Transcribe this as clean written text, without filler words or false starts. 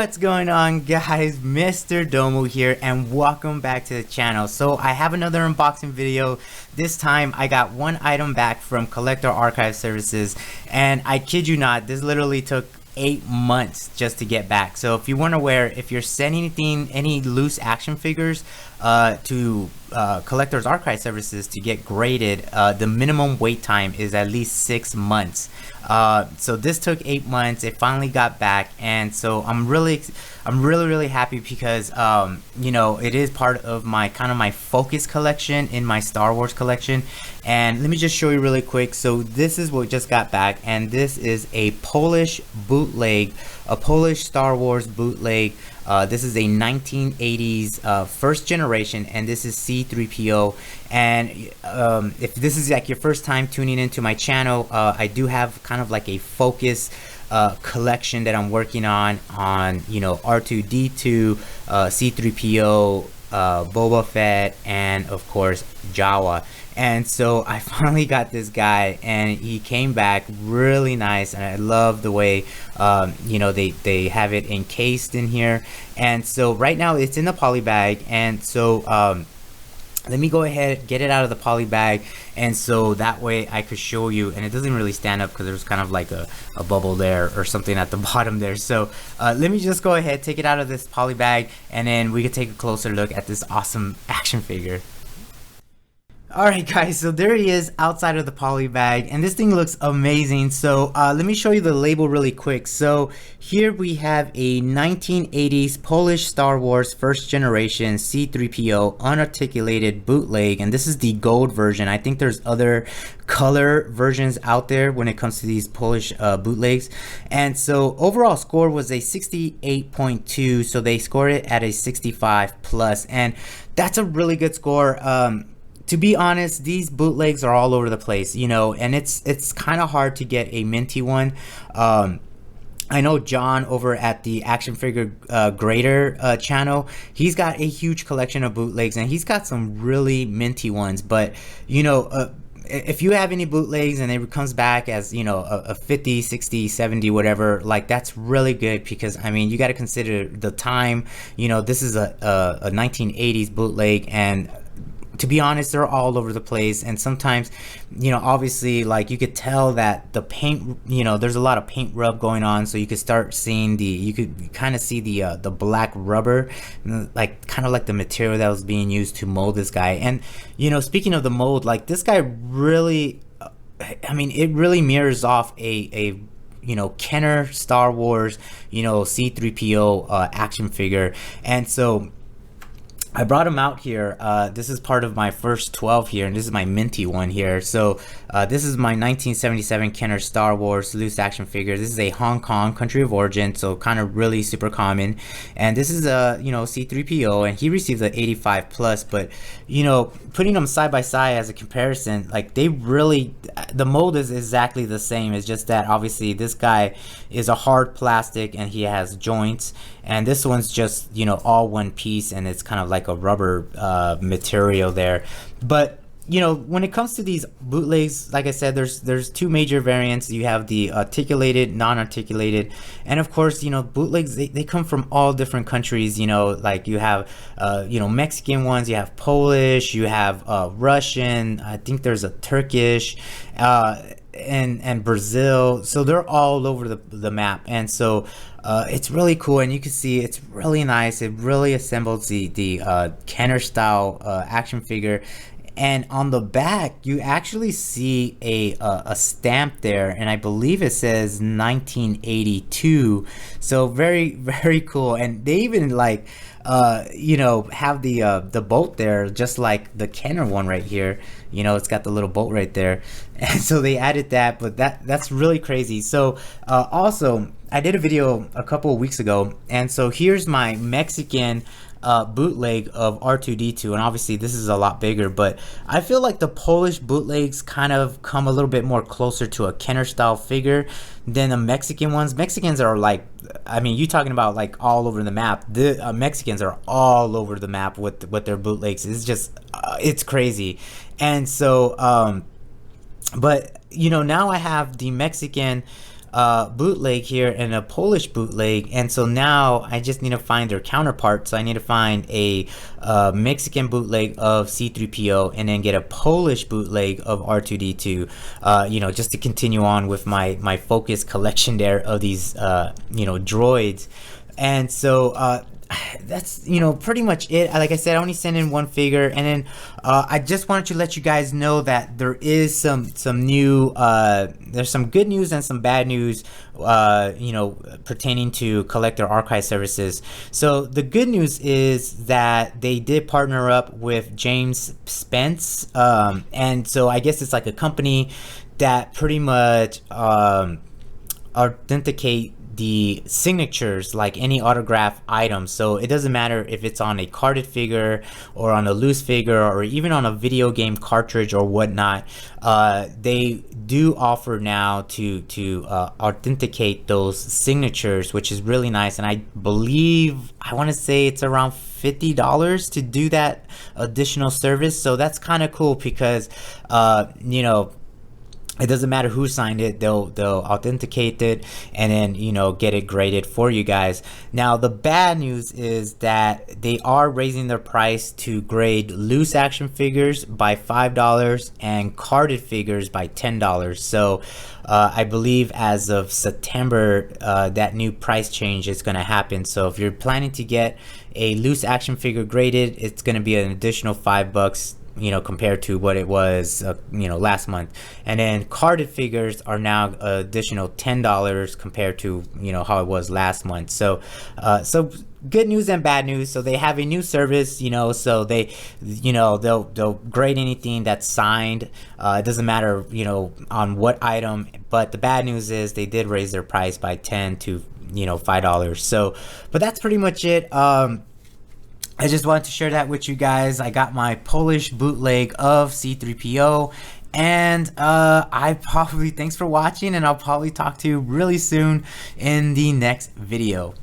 What's going on, guys? Mr. Domo here, and welcome back to the channel. So I have another unboxing video. This time I got one item back from Collector Archive Services, and I kid you not, this literally took 8 months just to get back. So if you weren't aware, if you're sending any loose action figures to Collector's Archive Services to get graded, the minimum wait time is at least 6 months. So this took 8 months. It finally got back, and so I'm really happy because you know, it is part of my my focus collection in my Star Wars collection. And let me just show you really quick. So this is what just got back, and this is a Polish bootleg, a Polish Star Wars bootleg. This is a 1980s first generation, and this is C3PO. And if this is like your first time tuning into my channel, I do have kind of like a focus collection that I'm working on, you know, R2D2, C3PO, Boba Fett, and of course Jawa. And so I finally got this guy, and he came back really nice, and I love the way you know, they have it encased in here. And so right now it's in the poly bag, and so let me go ahead, get it out of the poly bag, and so that way I could show you. And it doesn't really stand up because there's kind of like a bubble there or something at the bottom there. So let me just go ahead, take it out of this poly bag, and then we can take a closer look at this awesome action figure. Alright guys, so there he is outside of the poly bag, and this thing looks amazing. So let me show you the label really quick. So here we have a 1980s Polish Star Wars first generation C3PO unarticulated bootleg, and this is the gold version. I think there's other color versions out there when it comes to these Polish bootlegs. And so overall score was a 68.2, so they scored it at a 65 plus, and that's a really good score. To be honest, these bootlegs are all over the place, you know, and it's kind of hard to get a minty one. I know John over at the Action Figure Grader channel, he's got a huge collection of bootlegs, and he's got some really minty ones. But you know, if you have any bootlegs and it comes back as, you know, a 50, 60, 70, whatever, like, that's really good, because I mean, you got to consider the time. You know, this is a 1980s bootleg, and to be honest, they're all over the place. And sometimes, you know, obviously, like, you could tell that the paint, you know, there's a lot of paint rub going on, so you could start seeing you could kind of see the black rubber, like kind of like the material that was being used to mold this guy. And you know, speaking of the mold, like, this guy really, I mean, it really mirrors off a you know, Kenner Star Wars, you know, C3PO action figure. And so I brought him out here. This is part of my first 12 here, and this is my minty one here. So this is my 1977 Kenner Star Wars loose action figure. This is a Hong Kong country of origin, so kind of really super common. And this is a, you know, C3PO, and he received the 85 plus. But you know, putting them side by side as a comparison, like, they really, the mold is exactly the same. It's just that obviously this guy is a hard plastic and he has joints, and this one's just, you know, all one piece, and it's kind of like a rubber material there. But you know, when it comes to these bootlegs, like I said, there's two major variants. You have the articulated, non-articulated, and of course, you know, bootlegs, they come from all different countries. You know, like, you have you know, Mexican ones, you have Polish, you have Russian, I think there's a Turkish, and Brazil. So they're all over the map. And so it's really cool, and you can see it's really nice. It really assembles the Kenner style action figure. And on the back, you actually see a stamp there, and I believe it says 1982. So very, very cool. And they even, like, you know, have the bolt there, just like the Kenner one right here. You know, it's got the little bolt right there, and so they added that. But that's really crazy. So also, I did a video a couple of weeks ago, and so here's my Mexican bootleg of R2D2, and obviously this is a lot bigger, but I feel like the Polish bootlegs kind of come a little bit more closer to a Kenner style figure than the Mexican ones. Mexicans are, like, I mean, you talking about, like, all over the map. The Mexicans are all over the map with their bootlegs. It's just it's crazy. And so but you know, now I have the Mexican bootleg here and a Polish bootleg, and so now I just need to find their counterpart. So I need to find a Mexican bootleg of C3PO and then get a Polish bootleg of R2D2, just to continue on with my focus collection there of these droids. And so that's pretty much it. Like I said, I only sent in one figure, and then I just wanted to let you guys know that there is some new there's some good news and some bad news pertaining to collector archive services. So the good news is that they did partner up with James Spence, and so I guess it's like a company that pretty much authenticate the signatures like any autograph item. So it doesn't matter if it's on a carded figure or on a loose figure or even on a video game cartridge or whatnot. They do offer now to authenticate those signatures, which is really nice. And I believe, I want to say it's around $50 to do that additional service. So that's kind of cool because it doesn't matter who signed it, they'll authenticate it and then get it graded for you guys. Now the bad news is that they are raising their price to grade loose action figures by $5 and carded figures by $10. So I believe as of September that new price change is going to happen. So if you're planning to get a loose action figure graded, it's going to be an additional $5 compared to what it was last month. And then carded figures are now additional $10 compared to how it was last month. So good news and bad news. So they have a new service, so they they'll grade anything that's signed. It doesn't matter on what item, but the bad news is they did raise their price by $10 to $5. So but that's pretty much it. I just wanted to share that with you guys. I got my Polish bootleg of C3PO, and thanks for watching, and I'll probably talk to you really soon in the next video.